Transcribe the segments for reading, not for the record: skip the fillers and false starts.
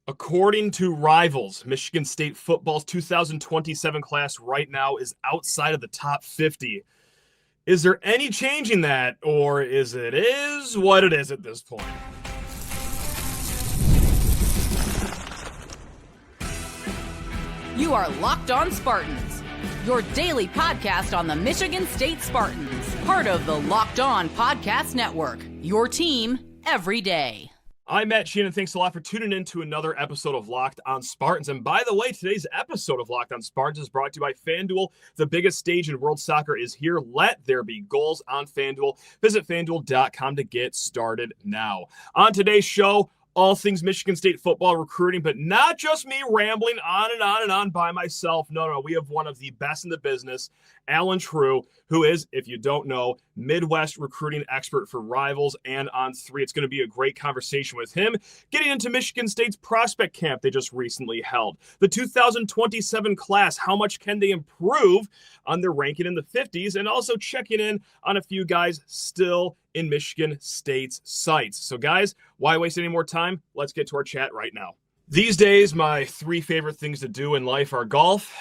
According to Rivals, Michigan State football's 2027 class right now is outside of the top 50. Is there any change in that, or is what it is at this point? You are Locked On Spartans, your daily podcast on the Michigan State Spartans, part of the Locked On Podcast Network, your team every day. I'm Matt Sheehan, and thanks a lot for tuning in to another episode of Locked On Spartans. And by the way, today's episode of Locked On Spartans is brought to you by FanDuel. The biggest stage in world soccer is here. Let there be goals on FanDuel. Visit FanDuel.com to get started now. On today's show, all things Michigan State football recruiting, but not just me rambling on and on and on by myself. No, we have one of the best in the business, Allen Trieu, who is, if you don't know, Midwest recruiting expert for Rivals and On3. It's going to be a great conversation with him, getting into Michigan State's prospect camp they just recently held. The 2027 class, how much can they improve on their ranking in the 50s, and also checking in on a few guys still in Michigan State's sights. So guys, why waste any more time? Let's get to our chat right now. These days, my three favorite things to do in life are golf,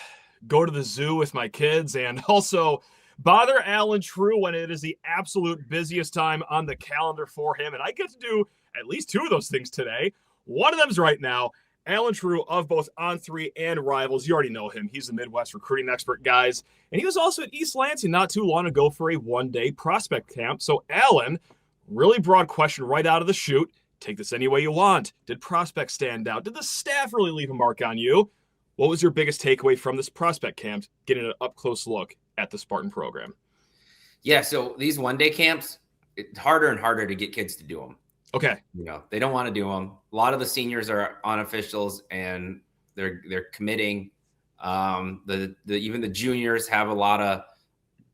go to the zoo with my kids, and also bother Allen Trieu when it is the absolute busiest time on the calendar for him. And I get to do at least two of those things today. One of them is right now. Allen Trieu of both On3 and Rivals. You already know him. He's the Midwest recruiting expert, guys. And he was also at East Lansing not too long ago for a one-day prospect camp. So Allen, really broad question right out of the chute. Take this any way you want. Did prospects stand out? Did the staff really leave a mark on you? What was your biggest takeaway from this prospect camp, getting an up-close look at the Spartan program? Yeah, so these one-day camps, it's harder and harder to get kids to do them. Okay. They don't want to do them. A lot of the seniors are unofficials and they're committing. Even the juniors have a lot of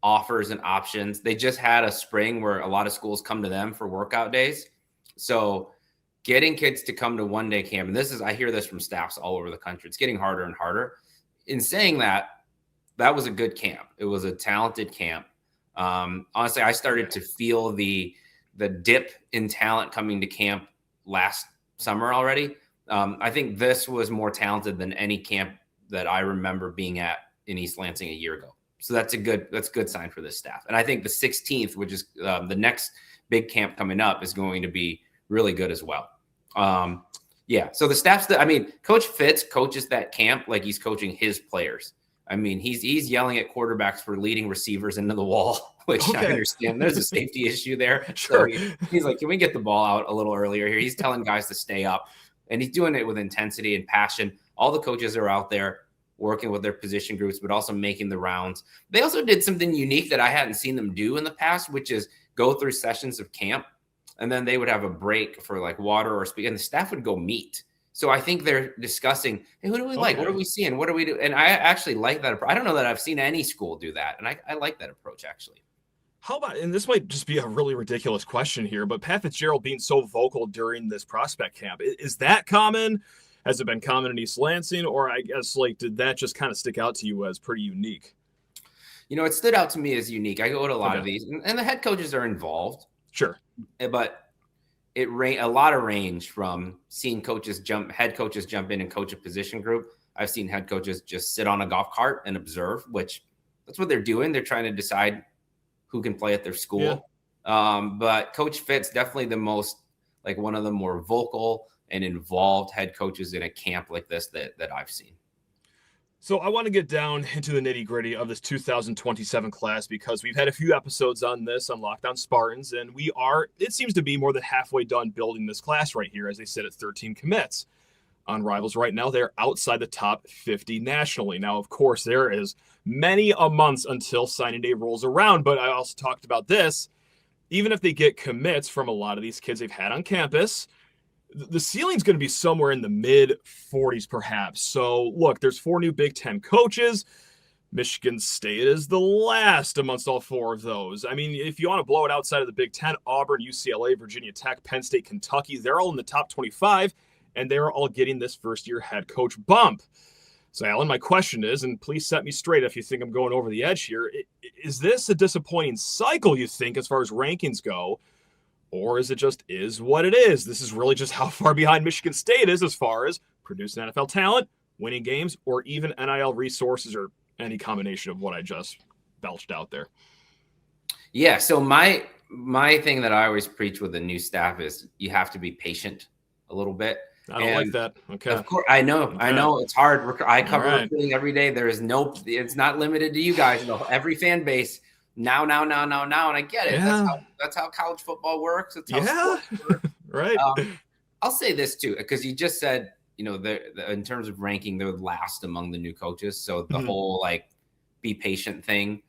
offers and options. They just had a spring where a lot of schools come to them for workout days. So getting kids to come to one-day camp, and I hear this from staffs all over the country, it's getting harder and harder. In saying that, that was a good camp. It was a talented camp. Honestly, I started to feel the dip in talent coming to camp last summer already. I think this was more talented than any camp that I remember being at in East Lansing a year ago. So that's a good sign for this staff. And I think the 16th, which is the next big camp coming up, is going to be really good as well. So the staff's Coach Fitz coaches that camp like he's coaching his players. I mean, he's yelling at quarterbacks for leading receivers into the wall, which I understand. There's a safety issue there. Sure. So he's like, can we get the ball out a little earlier here? He's telling guys to stay up, and he's doing it with intensity and passion. All the coaches are out there working with their position groups, but also making the rounds. They also did something unique that I hadn't seen them do in the past, which is go through sessions of camp, and then they would have a break for like water or speak, and the staff would go meet. So I think they're discussing, hey, who do we like? What are we seeing? What do we do? And I actually like that. I don't know that I've seen any school do that. And I like that approach, actually. How about, and this might just be a really ridiculous question here, but Pat Fitzgerald being so vocal during this prospect camp, is that common? Has it been common in East Lansing? Or I guess, did that just kind of stick out to you as pretty unique? It stood out to me as unique. I go to a lot of these, and the head coaches are involved. Sure. But a lot of range from seeing head coaches jump in and coach a position group. I've seen head coaches just sit on a golf cart and observe, which that's what they're doing. They're trying to decide who can play at their school. Yeah. But Coach Fitz, definitely the most, one of the more vocal and involved head coaches in a camp like this that I've seen. So I want to get down into the nitty-gritty of this 2027 class because we've had a few episodes on this on Locked On Spartans, and it seems to be more than halfway done building this class right here as they sit at 13 commits. On Rivals right now, they're outside the top 50 nationally. Now, of course, there is many a months until signing day rolls around, but I also talked about this. Even if they get commits from a lot of these kids they've had on campus, the ceiling's going to be somewhere in the mid-40s, perhaps. So, look, there's 4 new Big Ten coaches. Michigan State is the last amongst all 4 of those. I mean, if you want to blow it outside of the Big Ten, Auburn, UCLA, Virginia Tech, Penn State, Kentucky, they're all in the top 25, and they're all getting this first-year head coach bump. So, Allen, my question is, and please set me straight if you think I'm going over the edge here, is this a disappointing cycle, you think, as far as rankings go? Or is it just is what it is? This is really just how far behind Michigan State is as far as producing NFL talent, winning games, or even NIL resources, or any combination of what I just belched out there? Yeah. So my thing that I always preach with the new staff is you have to be patient a little bit. I don't like that. Okay. Of course, I know it's hard. I cover recruiting every day. It's not limited to you guys. Every fan base now, and I get it. Yeah. That's how college football works. That's how sports work. Right. I'll say this too, because you just said, in terms of ranking, they're last among the new coaches. So the whole be patient thing,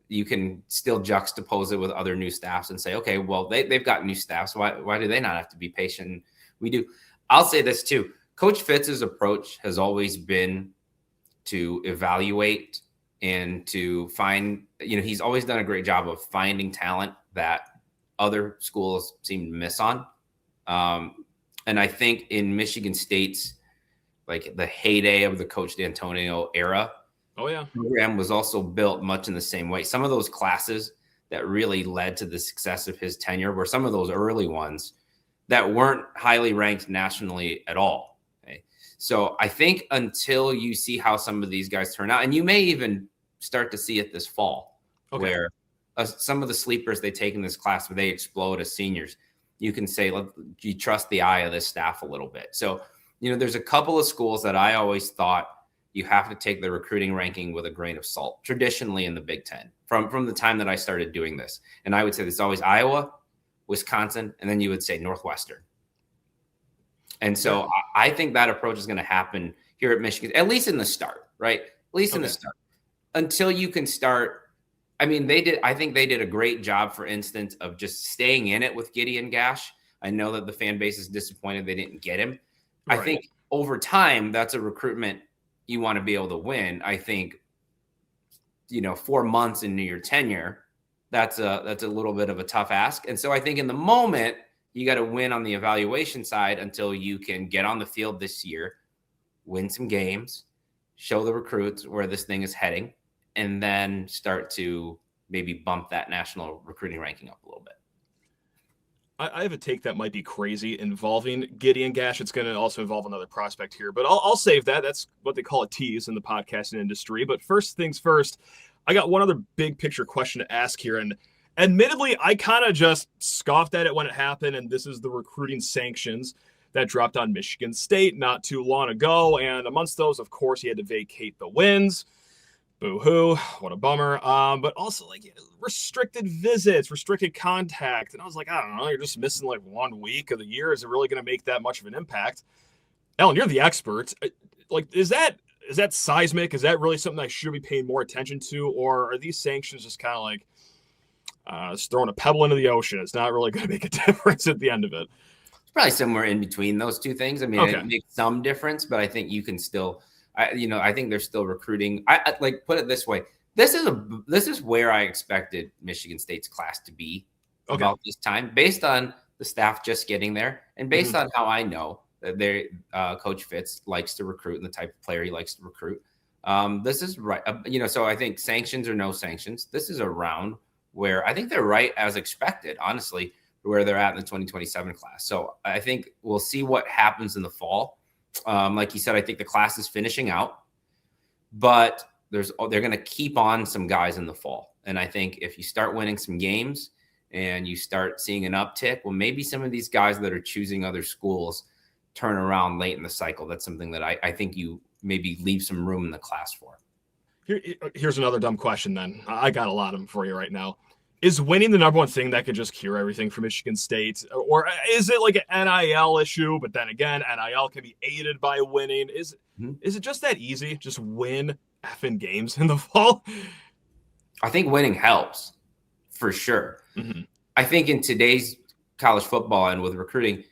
you can still juxtapose it with other new staffs and say, okay, well, they've got new staffs. Why do they not have to be patient? We do. I'll say this too. Coach Fitz's approach has always been to evaluate and to find, he's always done a great job of finding talent that other schools seem to miss on. And I think in Michigan State's, the heyday of the Coach D'Antonio era, program was also built much in the same way. Some of those classes that really led to the success of his tenure were some of those early ones that weren't highly ranked nationally at all. Okay? So I think until you see how some of these guys turn out, and you may even start to see it this fall, where some of the sleepers they take in this class, where they explode as seniors, you can say, look, you trust the eye of this staff a little bit. So, there's a couple of schools that I always thought you have to take the recruiting ranking with a grain of salt, traditionally in the Big Ten, from the time that I started doing this. And I would say there's always Iowa, Wisconsin, and then you would say Northwestern. And so I think that approach is going to happen here at Michigan, at least in the start, right? At least in the start, until you can start. I think they did a great job, for instance, of just staying in it with Gideon Gash. I know that the fan base is disappointed they didn't get him. Right. I think over time, that's a recruitment you want to be able to win. I think, 4 months into your tenure, that's a little bit of a tough ask. And so I think in the moment, you got to win on the evaluation side until you can get on the field this year, win some games, show the recruits where this thing is heading, and then start to maybe bump that national recruiting ranking up a little bit. I have a take that might be crazy involving Gideon Gash. It's going to also involve another prospect here, but I'll save that. That's what they call a tease in the podcasting industry. But first things first, I got one other big picture question to ask here. And admittedly, I kind of just scoffed at it when it happened. And this is the recruiting sanctions that dropped on Michigan State not too long ago. And amongst those, of course, he had to vacate the wins. Boo-hoo, what a bummer. But also restricted visits, restricted contact. And I was like, I don't know, you're just missing 1 week of the year. Is it really going to make that much of an impact? Ellen, you're the expert. Is that seismic? Is that really something I should be paying more attention to? Or are these sanctions just kind of just throwing a pebble into the ocean? It's not really going to make a difference at the end of it. It's probably somewhere in between those two things. I mean, It makes some difference, but I think you can still I think they're still recruiting. I put it this way. This is where I expected Michigan State's class to be about this time, based on the staff just getting there, and based on how I know that Coach Fitz likes to recruit and the type of player he likes to recruit. This is right. So I think sanctions or no sanctions, this is a round where I think they're right as expected, honestly, where they're at in the 2027 class. So I think we'll see what happens in the fall. Like you said, I think the class is finishing out, but they're going to keep on some guys in the fall. And I think if you start winning some games and you start seeing an uptick, well, maybe some of these guys that are choosing other schools turn around late in the cycle. That's something that I think you maybe leave some room in the class for. Here's another dumb question then. I got a lot of them for you right now. Is winning the number one thing that could just cure everything for Michigan State? Or is it like an NIL issue? But then again, NIL can be aided by winning. Is it just that easy? Just win effing games in the fall? I think winning helps for sure. Mm-hmm. I think in today's college football and with recruiting,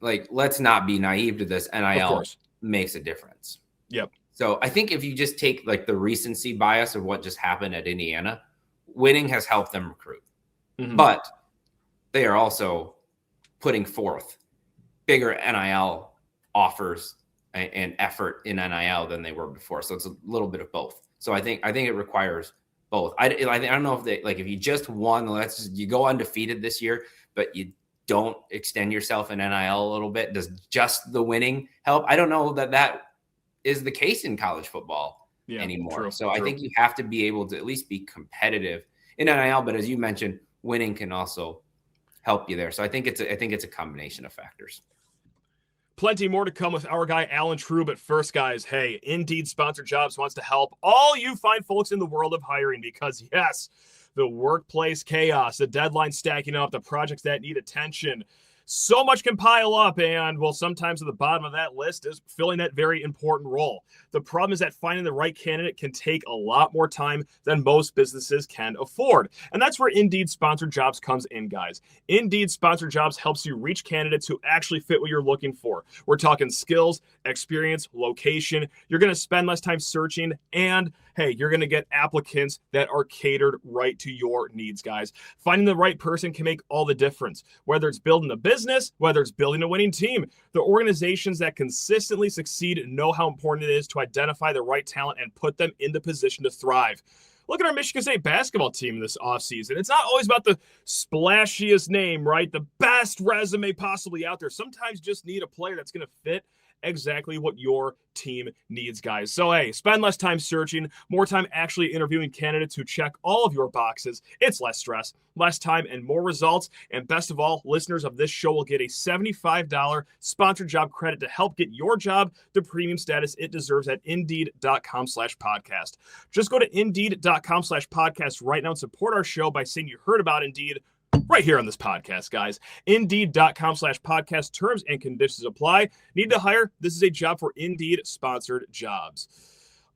let's not be naive to this. NIL makes a difference. Yep. So I think if you just take the recency bias of what just happened at Indiana, winning has helped them recruit, but they are also putting forth bigger NIL offers and effort in NIL than they were before. So it's a little bit of both. So I think it requires both. I don't know if if you just won, you go undefeated this year, but you don't extend yourself in NIL a little bit? Does just the winning help? I don't know that is the case in college football anymore. True, so I think you have to be able to at least be competitive in NIL. But as you mentioned, winning can also help you there. So I think it's a combination of factors. Plenty more to come with our guy, Allen Trieu. But first, guys, hey, Indeed Sponsored Jobs wants to help all you fine folks in the world of hiring because, yes, the workplace chaos, the deadline stacking up, the projects that need attention, so much can pile up, and, well, sometimes at the bottom of that list is filling that very important role. The problem is that finding the right candidate can take a lot more time than most businesses can afford. And that's where Indeed Sponsored Jobs comes in, guys. Indeed Sponsored Jobs helps you reach candidates who actually fit what you're looking for. We're talking skills, experience, location. You're going to spend less time searching, and hey, you're going to get applicants that are catered right to your needs, guys. Finding the right person can make all the difference. Whether it's building a business, whether it's building a winning team, the organizations that consistently succeed know how important it is to identify the right talent and put them in the position to thrive. Look at our Michigan State basketball team this offseason. It's not always about the splashiest name, right? The best resume possibly out there. Sometimes you just need a player that's going to fit exactly what your team needs, guys. So, hey, spend less time searching, more time actually interviewing candidates who check all of your boxes. It's less stress, less time, and more results. And best of all, listeners of this show will get a $75 sponsored job credit to help get your job the premium status it deserves at Indeed.com/podcast. Just go to Indeed.com/podcast right now and support our show by saying you heard about Indeed right here on this podcast, guys. Indeed.com/podcast. Terms and conditions apply. Need to hire? This is a job for Indeed sponsored jobs.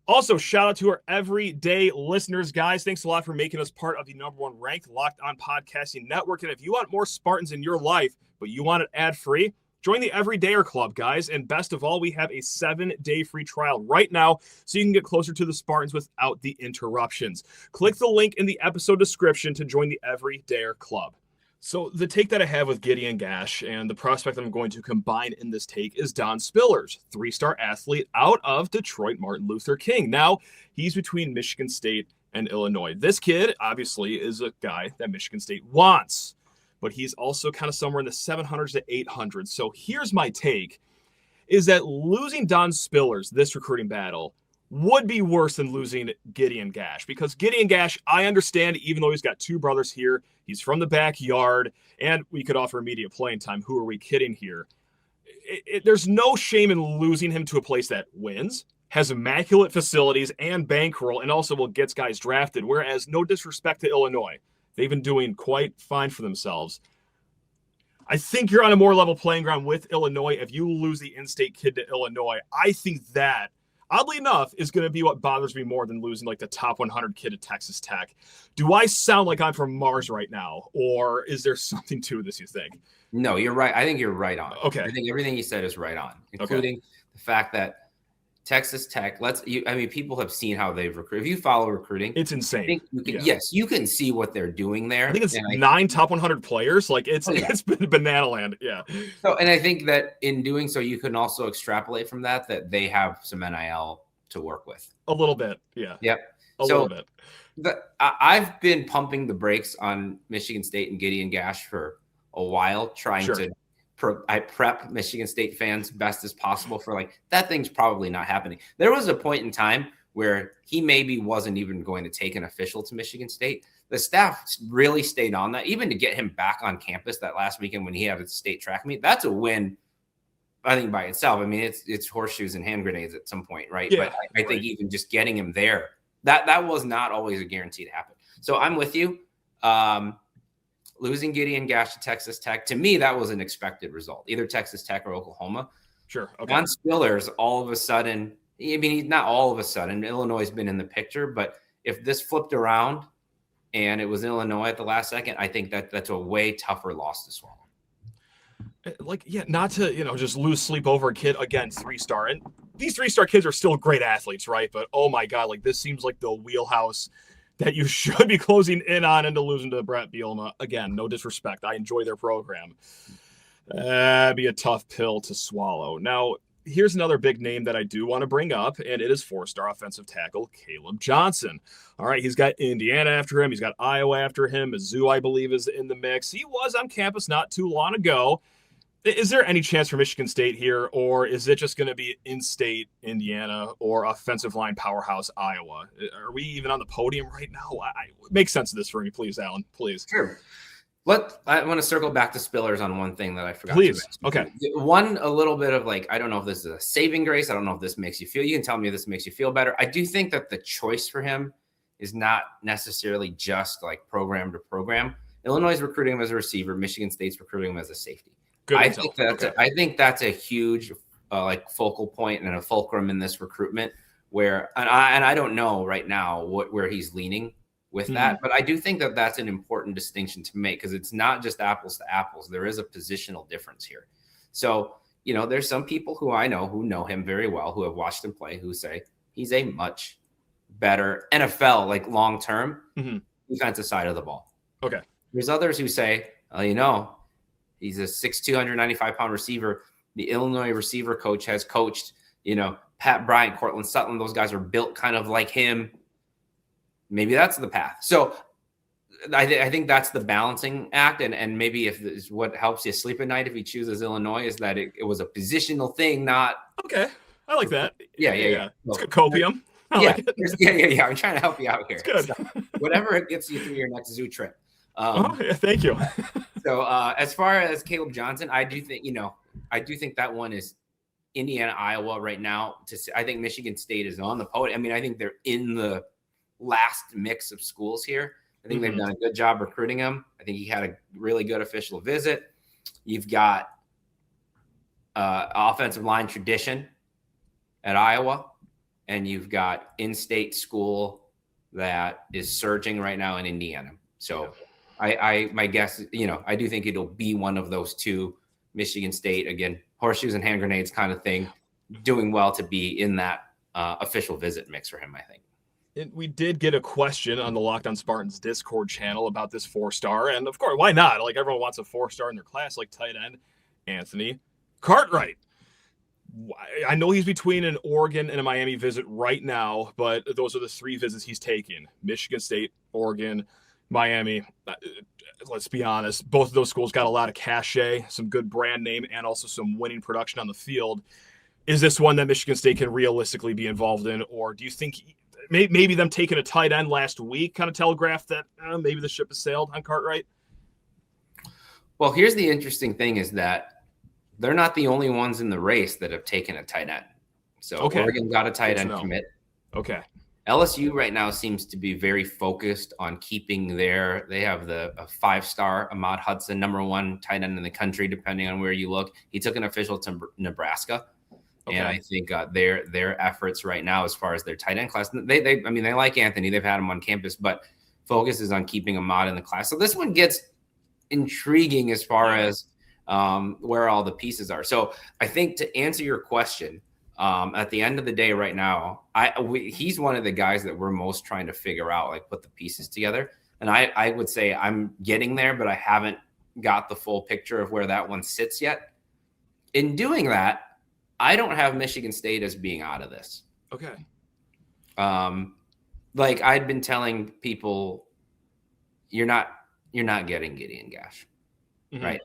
Also, shout out to our everyday listeners, guys. Thanks a lot for making us part of the #1 ranked Locked On Podcasting Network. And if you want more Spartans in your life, but you want it ad-free, join the Everydayer Club, guys. And best of all, we have a 7-day free trial right now so you can get closer to the Spartans without the interruptions. Click the link in the episode description to join the Everydayer Club. So the take that I have with Gideon Gash and the prospect I'm going to combine in this take is Don Spillers, 3-star athlete out of Detroit Martin Luther King. Now, he's between Michigan State and Illinois. This kid, obviously, is a guy that Michigan State wants, but he's also kind of somewhere in the 700s to 800s. So here's my take, is that losing Don Spillers, this recruiting battle, would be worse than losing Gideon Gash. Because Gideon Gash, I understand, even though he's got 2 brothers here, he's from the backyard, and we could offer immediate playing time. Who are we kidding here? There's no shame in losing him to a place that wins, has immaculate facilities and bankroll, and also gets guys drafted. Whereas, no disrespect to Illinois, they've been doing quite fine for themselves. I think you're on a more level playing ground with Illinois. If you lose the in-state kid to Illinois, I think that, oddly enough, is going to be what bothers me more than losing like the top 100 kid at Texas Tech. Do I sound like I'm from Mars right now, or is there something to this, you think? No, you're right. I think you're right on. Okay. I think everything you said is right on, including the fact that Texas Tech, people have seen how they've recruited. If you follow recruiting, it's insane. I think you can, yes, you can see what they're doing there. I think it's 9 top 100 players. Like it's been banana land. Yeah. So, and I think that in doing so, you can also extrapolate from that they have some NIL to work with. A little bit. Yeah. Yep. A little bit. I've been pumping the brakes on Michigan State and Gideon Gash for a while, trying to prep Michigan State fans best as possible for that thing's probably not happening. There was a point in time where he maybe wasn't even going to take an official to Michigan State. The staff really stayed on that, even to get him back on campus that last weekend when he had a state track meet. That's a win, I think, by itself. I mean, it's horseshoes and hand grenades at some point, right? Yeah, but I think even just getting him there, that was not always a guarantee to happen. So I'm with you. Losing Gideon Gash to Texas Tech, to me, that was an expected result, either Texas Tech or Oklahoma. Sure. Okay. Don Spillers, all of a sudden, I mean, he's not all of a sudden. Illinois has been in the picture, but if this flipped around and it was Illinois at the last second, I think that's a way tougher loss to swallow. Not to, just lose sleep over a kid, again, 3-star. And these 3-star kids are still great athletes, right? But, oh, my God, this seems like the wheelhouse that you should be closing in on into losing to Brett Bielema. Again, no disrespect. I enjoy their program. That'd be a tough pill to swallow. Now, here's another big name that I do want to bring up, and it is 4-star offensive tackle Caleb Johnson. All right, he's got Indiana after him. He's got Iowa after him. Mizzou, I believe, is in the mix. He was on campus not too long ago. Is there any chance for Michigan State here, or is it just going to be in-state Indiana or offensive line powerhouse Iowa? Are we even on the podium right now? Make sense of this for me, please, Allen. Please. Sure. I want to circle back to Spillers on one thing that I forgot. Please. To Okay. One, a little bit of I don't know if this is a saving grace. I don't know if this makes you feel. You can tell me if this makes you feel better. I do think that the choice for him is not necessarily just program to program. Illinois is recruiting him as a receiver. Michigan State's recruiting him as a safety. Good. I think that's a huge focal point and a fulcrum in this recruitment where, and I don't know right now where he's leaning with that, but I do think that that's an important distinction to make because it's not just apples to apples. There is a positional difference here. So, there's some people who I know who know him very well, who have watched him play, who say he's a much better NFL, long-term defensive side of the ball. Okay. There's others who say, he's a 6'2", 195-pound receiver. The Illinois receiver coach has coached, Pat Bryant, Cortland Sutton. Those guys are built kind of like him. Maybe that's the path. So I think that's the balancing act. And maybe if this, what helps you sleep at night if he chooses Illinois is that it was a positional thing, not. Okay. I like that. Yeah. It's good copium. Yeah. I'm trying to help you out here. It's good. So, whatever it gets you through your next zoo trip. Thank you. So as far as Caleb Johnson, I do think that one is Indiana, Iowa right now. I think Michigan State is on the podium. I mean, I think they're in the last mix of schools here. I think they've done a good job recruiting him. I think he had a really good official visit. You've got offensive line tradition at Iowa, and you've got in-state school that is surging right now in Indiana. So my guess, I do think it'll be one of those two. Michigan State, again, horseshoes and hand grenades kind of thing, doing well to be in that official visit mix for him, I think. And we did get a question on the Locked On Spartans Discord channel about this 4-star. And of course, why not? Everyone wants a 4-star in their class, like tight end Anthony Cartwright. I know he's between an Oregon and a Miami visit right now, but those are the 3 visits he's taken. Michigan State, Oregon, Miami. Let's be honest, both of those schools got a lot of cachet, some good brand name, and also some winning production on the field. Is this one that Michigan State can realistically be involved in, or do you think maybe them taking a tight end last week kind of telegraphed that maybe the ship has sailed on Cartwright? Well, here's the interesting thing is that they're not the only ones in the race that have taken a tight end. So Oregon got a tight end commit. Okay. LSU right now seems to be very focused on keeping they have a 5-star Ahmad Hudson, #1 tight end in the country, depending on where you look. He took an official to Nebraska. Okay. And I think their efforts right now, as far as their tight end class, they like Anthony. They've had him on campus, but focus is on keeping Ahmad in the class. So this one gets intriguing as far as where all the pieces are. So I think to answer your question, at the end of the day right now, he's one of the guys that we're most trying to figure out, put the pieces together. And I would say I'm getting there, but I haven't got the full picture of where that one sits yet. In doing that, I don't have Michigan State as being out of this. Okay. I'd been telling people, you're not getting Gideon Gash, right?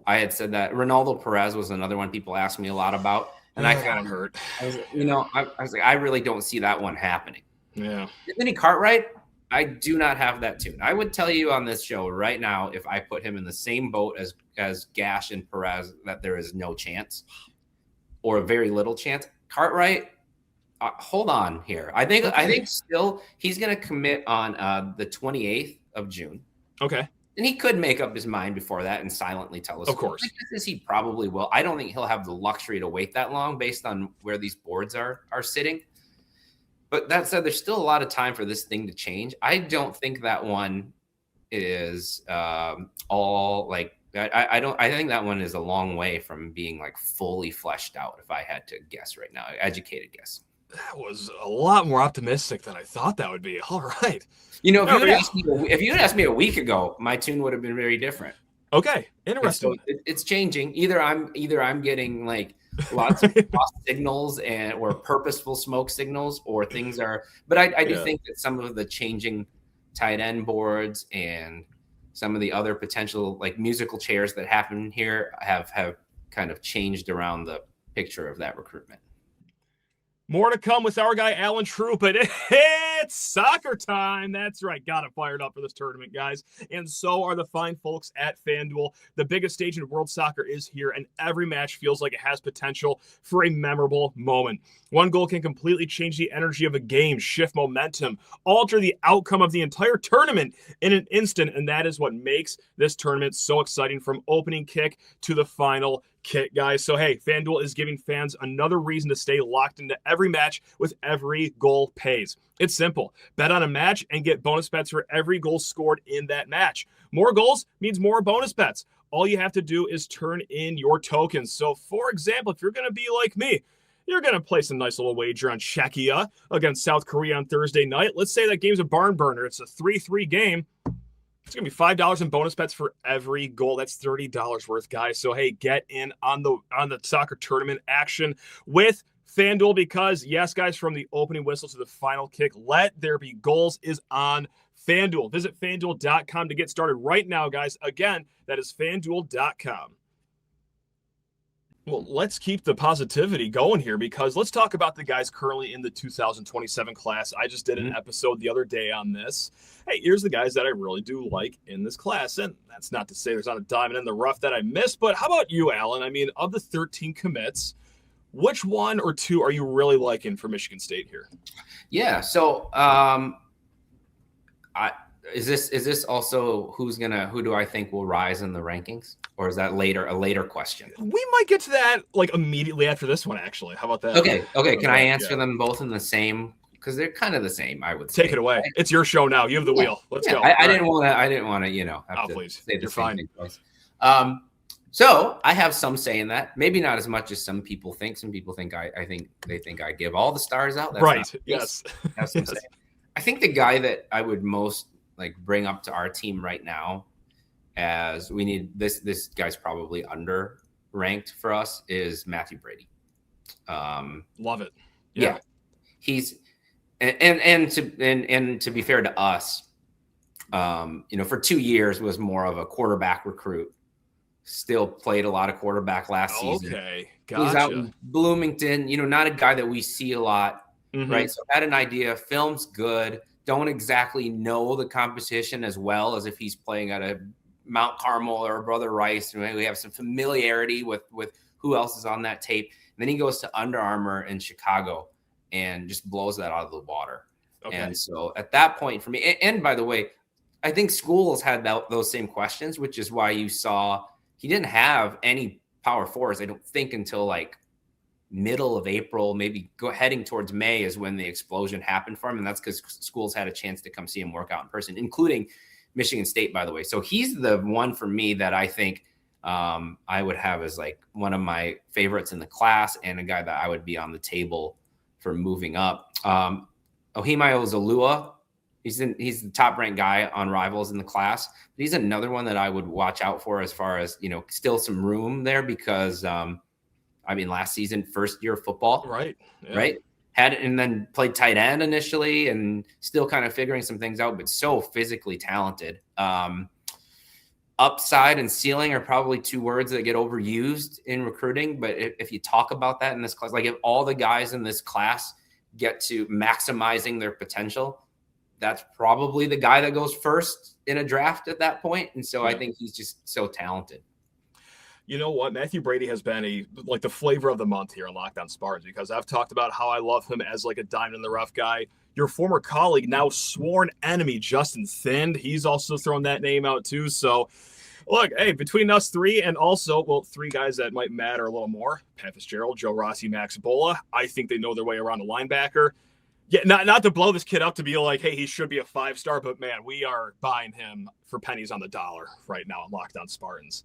I had said that. Ronaldo Perez was another one people asked me a lot about. And I kind of hurt. I was like, I really don't see that one happening. Yeah. Anthony Cartwright, I do not have that tune. I would tell you on this show right now, if I put him in the same boat as Gash and Perez, that there is no chance or a very little chance. Cartwright, hold on here. I think still he's going to commit on the 28th of June. Okay. And he could make up his mind before that and silently tell us. Of course. My guess is he probably will. I don't think he'll have the luxury to wait that long based on where these boards are sitting. But that said, there's still a lot of time for this thing to change. I don't think that one is all like I think that one is a long way from being fully fleshed out, if I had to guess right now, educated guess. That was a lot more optimistic than I thought that would be. All right. If you had asked me a week ago, my tune would have been very different. Okay. Interesting. So it's changing. Either I'm getting lots of lost signals or purposeful smoke signals, or things are. But I do think that some of the changing tight end boards and some of the other potential like musical chairs that happen here have kind of changed around the picture of that recruitment. More to come with our guy, Allen Trieu, but it's soccer time. That's right. Got it fired up for this tournament, guys. And so are the fine folks at FanDuel. The biggest stage in world soccer is here, and every match feels like it has potential for a memorable moment. One goal can completely change the energy of a game, shift momentum, alter the outcome of the entire tournament in an instant, and that is what makes this tournament so exciting from opening kick to the final kick, guys. So, hey, FanDuel is giving fans another reason to stay locked into every match with every goal pays. It's simple. Bet on a match and get bonus bets for every goal scored in that match. More goals means more bonus bets. All you have to do is turn in your tokens. So, for example, if you're going to be like me, you're going to place a nice little wager on Czechia against South Korea on Thursday night. Let's say that game's a barn burner. It's a 3-3 game. It's going to be $5 in bonus bets for every goal. That's $30 worth, guys. So, hey, get in on the soccer tournament action with FanDuel because, yes, guys, from the opening whistle to the final kick, let there be goals is on FanDuel. Visit FanDuel.com to get started right now, guys. Again, that is FanDuel.com. Well, let's keep the positivity going here because let's talk about the guys currently in the 2027 class. I just did an episode the other day on this. Hey, here's the guys that I really do like in this class. And that's not to say there's not a diamond in the rough that I missed, but how about you, Allen? I mean, of the 13 commits, which one or two are you really liking for Michigan State here? Yeah, so is this also who do I think will rise in the rankings? Or is that a later question? We might get to that like immediately after this one, actually. How about that? Okay. Can I answer them both in the same? Because they're kind of the same, I would say. Take it away. It's your show now. You have the wheel. Let's go. I didn't want to, have to please. say the You're same fine. thing. So I have some say in that. Maybe not as much as some people think. Some people think I think I give all the stars out. That's right. Yes. Have some say. I think the guy that I would most like bring up to our team right now, as we need this guy's probably under ranked for us, is Matthew Brady. Love it. Yeah. He's and to be fair to us, for 2 years was more of a quarterback recruit. Still played a lot of quarterback last season. Okay, gotcha. He's out in Bloomington. Not a guy that we see a lot, right? So I had an idea. Film's good. Don't exactly know the competition as well as if he's playing at a Mount Carmel or Brother Rice. We have some familiarity with who else is on that tape. And then he goes to Under Armour in Chicago and just blows that out of the water. Okay. And so at that point for me, and by the way, I think schools had those same questions, which is why you saw he didn't have any power fours, I don't think, until like middle of April, maybe heading towards May is when the explosion happened for him. And that's because schools had a chance to come see him work out in person, including Michigan State, by the way. So he's the one for me that I think I would have as like one of my favorites in the class and a guy that I would be on the table for moving up. Ohimio Zalua, he's the top ranked guy on Rivals in the class. But he's another one that I would watch out for as far as, still some room there because last season, first year of football. Right. Yeah. Right. And then played tight end initially and still kind of figuring some things out, but so physically talented. Upside and ceiling are probably two words that get overused in recruiting. But if you talk about that in this class, like if all the guys in this class get to maximizing their potential, that's probably the guy that goes first in a draft at that point. And so I think he's just so talented. You know what? Matthew Brady has been the flavor of the month here on Locked On Spartans because I've talked about how I love him as like a diamond in the rough guy. Your former colleague, now sworn enemy, Justin Thind, he's also thrown that name out too. So, look, hey, between us three and also, three guys that might matter a little more, Pat Fitzgerald, Joe Rossi, Max Bola, I think they know their way around a linebacker. Yeah, not to blow this kid up to be like, hey, he should be a 5-star, but man, we are buying him for pennies on the dollar right now on Locked On Spartans.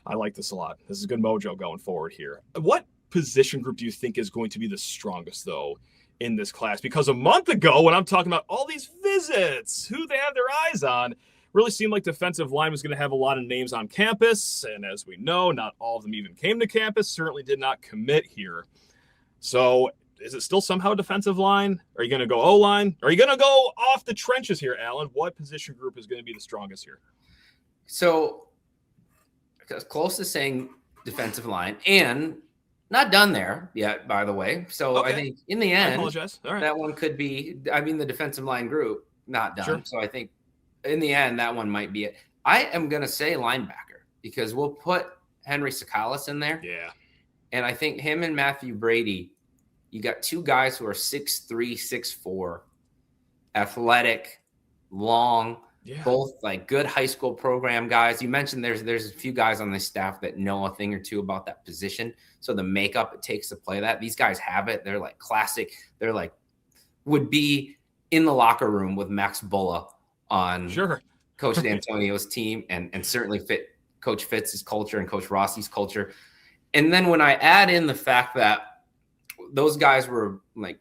I like this a lot. This is good mojo going forward here. What position group do you think is going to be the strongest, though, in this class? Because a month ago, when I'm talking about all these visits, who they have their eyes on, really seemed like defensive line was going to have a lot of names on campus. And as we know, not all of them even came to campus, certainly did not commit here. So is it still somehow defensive line? Are you going to go O-line? Are you going to go off the trenches here, Allen? What position group is going to be the strongest here? So close to saying defensive line, and not done there yet, by the way. So I think in the end, I apologize. All right. That one could be, the defensive line group, not done. Sure. So I think in the end, that one might be it. I am going to say linebacker because we'll put Henry Sakalis in there. Yeah. And I think him and Matthew Brady, you got two guys who are 6'3", 6'4", athletic, long, both like good high school program guys. You mentioned there's a few guys on this staff that know a thing or two about that position. So the makeup it takes to play that, these guys have it. They're like classic. They're like would be in the locker room with Max Bulla on Coach D'Antonio's team and certainly fit Coach Fitz's culture and Coach Rossi's culture. And then when I add in the fact that those guys were like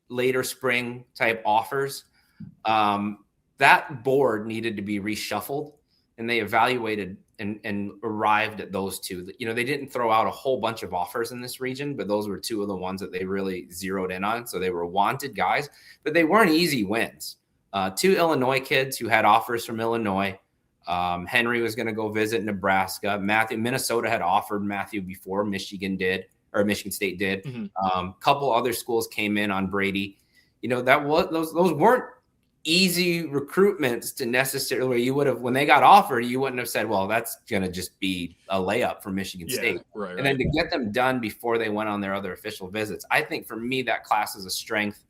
later spring type offers, that board needed to be reshuffled, and they evaluated and arrived at those two. You know, they didn't throw out a whole bunch of offers in this region, but those were two of the ones that they really zeroed in on. So they were wanted guys, but they weren't easy wins. Two Illinois kids who had offers from Illinois. Henry was going to go visit Nebraska. Minnesota had offered Matthew before Michigan State did. Mm-hmm. Couple other schools came in on Brady. You know, those weren't easy recruitments to necessarily where you would have, when they got offered, you wouldn't have said, well, that's going to just be a layup for Michigan State. Right. And then to get them done before they went on their other official visits, I think for me, that class is a strength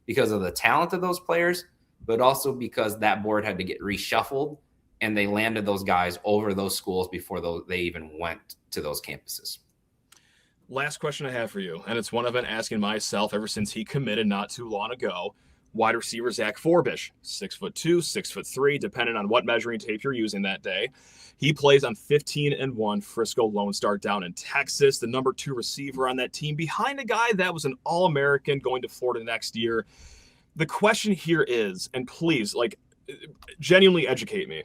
because of the talent of those players, but also because that board had to get reshuffled and they landed those guys over those schools before they even went to those campuses. Last question I have for you, and it's one I've been asking myself ever since he committed not too long ago. Wide receiver Zach Forbish, 6'2", 6'3", depending on what measuring tape you're using that day. He plays on 15-1 Frisco Lone Star down in Texas, the number 2 receiver on that team, behind a guy that was an All-American going to Florida next year. The question here is, and please, genuinely educate me,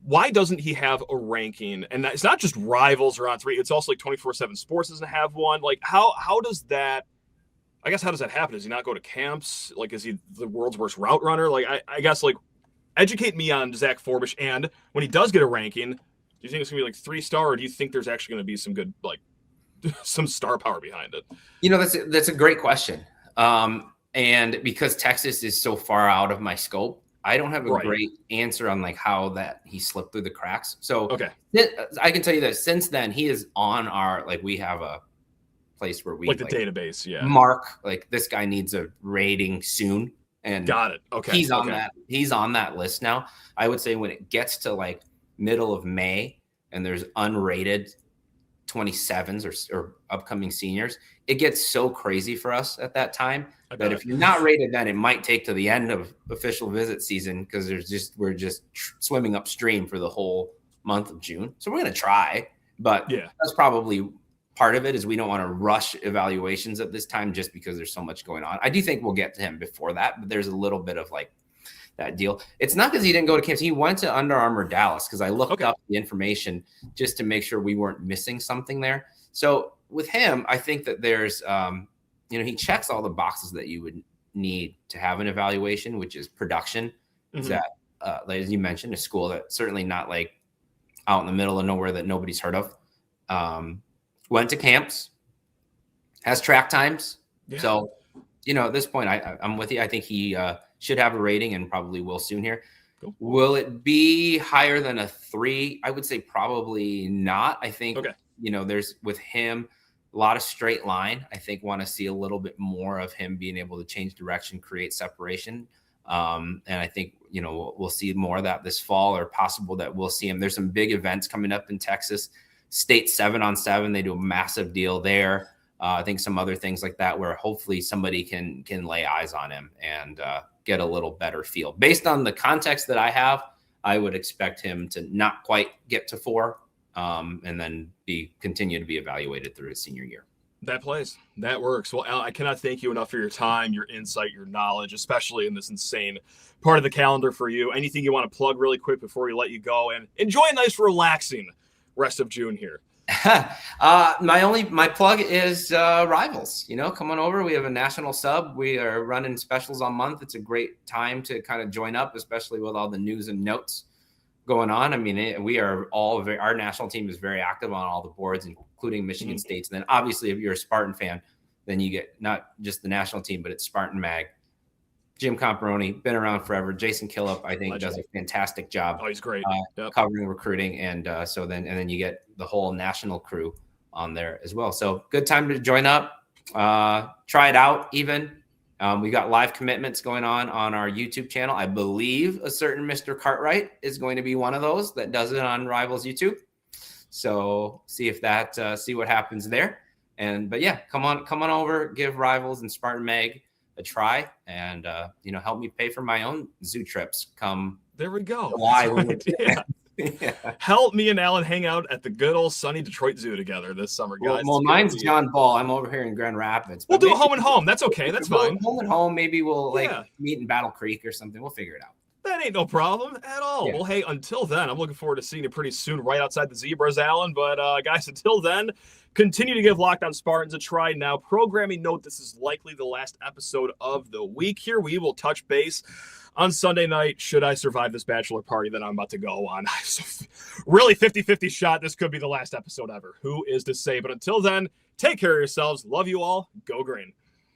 why doesn't he have a ranking? And it's not just Rivals or On3, it's also 24/7 Sports doesn't have one. How does that, I guess, how does that happen? Does he not go to camps? Is he the world's worst route runner? I guess, educate me on Zach Forbish. And when he does get a ranking, do you think it's going to be 3-star, or do you think there's actually going to be some good, some star power behind it? You know, that's a great question. And because Texas is so far out of my scope, I don't have a great answer on how that he slipped through the cracks. So I can tell you that since then he is on our, we have a place where we the database, mark this guy needs a rating soon, and got it. Okay, he's on that list now. I would say when it gets to middle of May and there's unrated 27s or upcoming seniors, it gets so crazy for us at that time that if you're not rated, then it might take to the end of official visit season because we're just swimming upstream for the whole month of June. So we're gonna try, but that's probably part of it is we don't want to rush evaluations at this time just because there's so much going on. I do think we'll get to him before that, but there's a little bit of that deal. It's not because he didn't go to camps. He went to Under Armour Dallas because I looked up the information just to make sure we weren't missing something there. So with him, I think that there's, he checks all the boxes that you would need to have an evaluation, which is production. Mm-hmm. That, as you mentioned, a school that's certainly not out in the middle of nowhere that nobody's heard of. Went to camps, has track times. Yeah. So, at this point, I'm with you. I think he should have a rating and probably will soon here. Cool. Will it be higher than a 3? I would say probably not. I think, there's with him a lot of straight line. I think want to see a little bit more of him being able to change direction, create separation. And I think, we'll see more of that this fall, or possible that we'll see him. There's some big events coming up in Texas. State 7-on-7, they do a massive deal there. I think some other things like that where hopefully somebody can lay eyes on him and get a little better feel. Based on the context that I have, I would expect him to not quite get to 4 and then continue to be evaluated through his senior year. That plays. That works. Well, Al, I cannot thank you enough for your time, your insight, your knowledge, especially in this insane part of the calendar for you. Anything you want to plug really quick before we let you go, and enjoy a nice, relaxing rest of June here. My plug is Rivals. Come on over. We have a national sub. We are running specials all month. It's a great time to kind of join up, especially with all the news and notes going on. I mean, we are all our national team is very active on all the boards, including Michigan State's. And then obviously, if you're a Spartan fan, then you get not just the national team, but it's Spartan Mag. Jim Comparoni, been around forever. Jason Killip, I think, does a fantastic job. Oh, he's great. Covering recruiting, and then you get the whole national crew on there as well. So good time to join up, try it out. Even we got live commitments going on our YouTube channel. I believe a certain Mr. Cartwright is going to be one of those that does it on Rivals YouTube. So see what happens there. But yeah, come on over, give Rivals and Spartan Mag a try, and help me pay for my own zoo trips. There we go. July. Yeah. Help me and Alan hang out at the good old sunny Detroit Zoo together this summer, guys. Well, mine's John Ball. I'm over here in Grand Rapids. We'll do a home and home. That's okay. That's fine. Home and home. Maybe we'll meet in Battle Creek or something. We'll figure it out. That ain't no problem at all. Yeah. Well, hey, until then, I'm looking forward to seeing you pretty soon right outside the Zebras, Alan. But, guys, until then, continue to give Locked On Spartans a try. Now, programming note, this is likely the last episode of the week here. We will touch base on Sunday night, should I survive this bachelor party that I'm about to go on. Really 50-50 shot. This could be the last episode ever. Who is to say? But until then, take care of yourselves. Love you all. Go green.